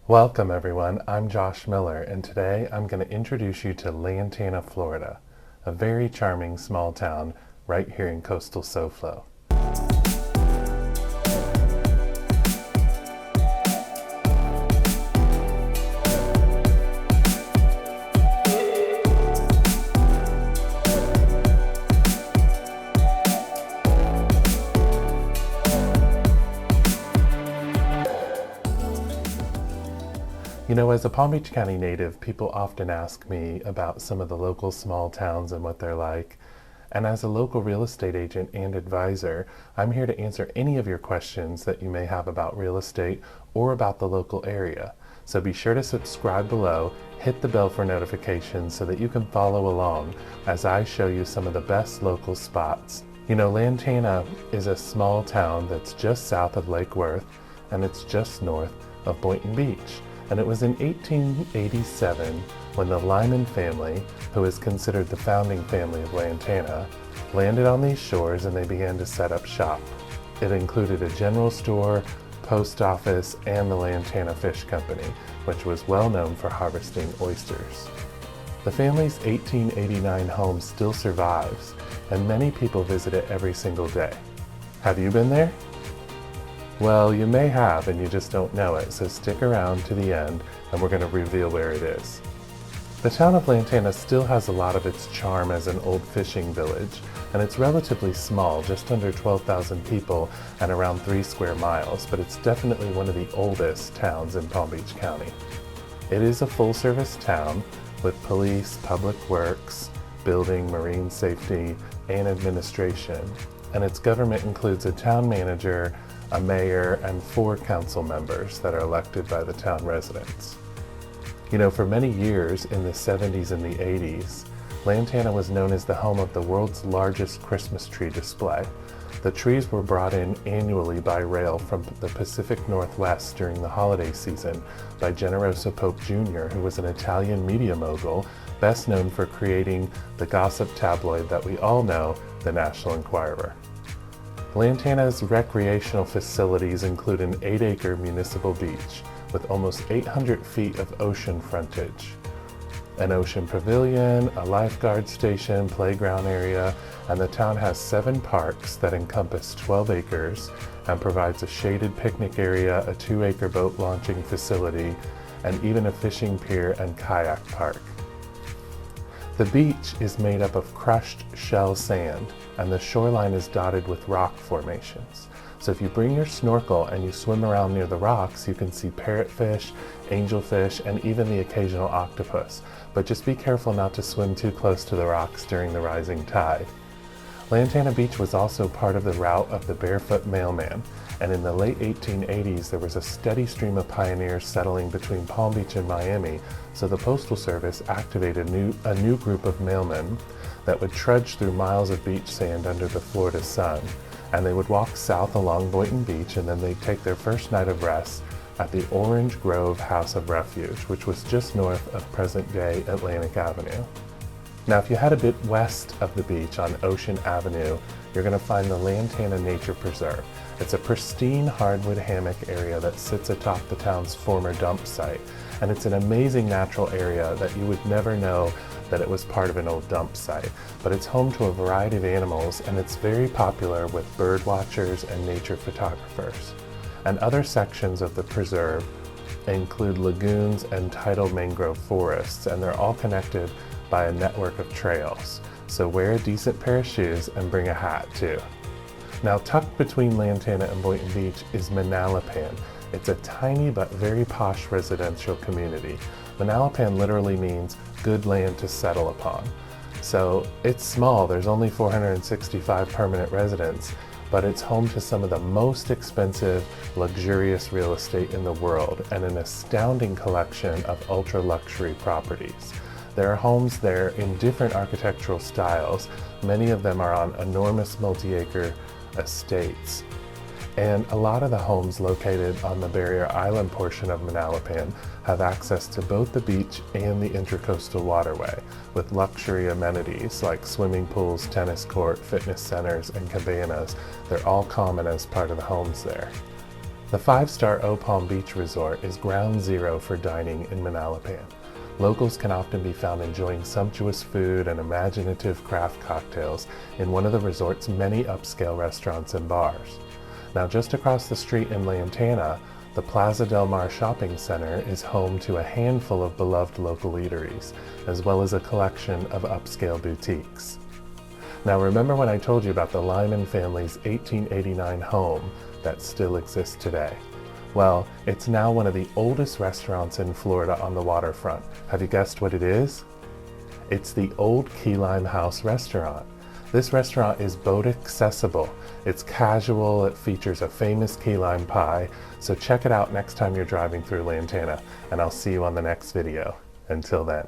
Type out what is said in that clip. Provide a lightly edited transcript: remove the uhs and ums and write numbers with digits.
Welcome everyone, I'm Josh Miller, and today I'm going to introduce you to Lantana, Florida, a very charming small town right here in coastal SoFlo. You know, as a Palm Beach County native, people often ask me about some of the local small towns and what they're like. And as a local real estate agent and advisor, I'm here to answer any of your questions that you may have about real estate or about the local area. So be sure to subscribe below, hit the bell for notifications so that you can follow along as I show you some of the best local spots. You know, Lantana is a small town that's just south of Lake Worth, and it's just north of Boynton Beach. And it was in 1887 when the Lyman family, who is considered the founding family of Lantana, landed on these shores and they began to set up shop. It included a general store, post office, and the Lantana Fish Company, which was well known for harvesting oysters. The family's 1889 home still survives, and many people visit it every single day. Have you been there? Well, you may have, and you just don't know it, so stick around to the end and we're going to reveal where it is. The town of Lantana still has a lot of its charm as an old fishing village, and it's relatively small, just under 12,000 people and around 3 square miles, but it's definitely one of the oldest towns in Palm Beach County. It is a full-service town with police, public works, building, marine safety, and administration, and its government includes a town manager, a mayor, and 4 council members that are elected by the town residents. You know, for many years in the 70s and the 80s, Lantana was known as the home of the world's largest Christmas tree display. The trees were brought in annually by rail from the Pacific Northwest during the holiday season by Generoso Pope Jr., who was an Italian media mogul, best known for creating the gossip tabloid that we all know, the National Enquirer. Lantana's recreational facilities include an 8-acre municipal beach with almost 800 feet of ocean frontage, an ocean pavilion, a lifeguard station, playground area, and the town has 7 parks that encompass 12 acres and provides a shaded picnic area, a 2-acre boat launching facility, and even a fishing pier and kayak park. The beach is made up of crushed shell sand, and the shoreline is dotted with rock formations. So if you bring your snorkel and you swim around near the rocks, you can see parrotfish, angelfish, and even the occasional octopus. But just be careful not to swim too close to the rocks during the rising tide. Lantana Beach was also part of the route of the Barefoot Mailman, and in the late 1880s there was a steady stream of pioneers settling between Palm Beach and Miami, so the Postal Service activated a new group of mailmen that would trudge through miles of beach sand under the Florida sun, and they would walk south along Boynton Beach, and then they'd take their first night of rest at the Orange Grove House of Refuge, which was just north of present-day Atlantic Avenue. Now, if you head a bit west of the beach on Ocean Avenue, you're going to find the Lantana Nature Preserve. It's a pristine hardwood hammock area that sits atop the town's former dump site, and it's an amazing natural area that you would never know that it was part of an old dump site. But it's home to a variety of animals, and it's very popular with bird watchers and nature photographers. And other sections of the preserve include lagoons and tidal mangrove forests, and they're all connected by a network of trails. So wear a decent pair of shoes and bring a hat too. Now, tucked between Lantana and Boynton Beach is Manalapan. It's a tiny but very posh residential community. Manalapan literally means good land to settle upon. So it's small, there's only 465 permanent residents, but it's home to some of the most expensive, luxurious real estate in the world and an astounding collection of ultra-luxury properties. There are homes there in different architectural styles. Many of them are on enormous multi-acre estates. And a lot of the homes located on the Barrier Island portion of Manalapan have access to both the beach and the Intracoastal Waterway, with luxury amenities like swimming pools, tennis court, fitness centers, and cabanas. They're all common as part of the homes there. The five-star Palm Beach Resort is ground zero for dining in Manalapan. Locals can often be found enjoying sumptuous food and imaginative craft cocktails in one of the resort's many upscale restaurants and bars. Now, just across the street in Lantana, the Plaza del Mar shopping center is home to a handful of beloved local eateries, as well as a collection of upscale boutiques. Now, remember when I told you about the Lyman family's 1889 home that still exists today? Well, it's now one of the oldest restaurants in Florida on the waterfront. Have you guessed what it is? It's the Old Key Lime House restaurant. This restaurant is boat accessible. It's casual, it features a famous key lime pie, so check it out next time you're driving through Lantana, and I'll see you on the next video. Until then.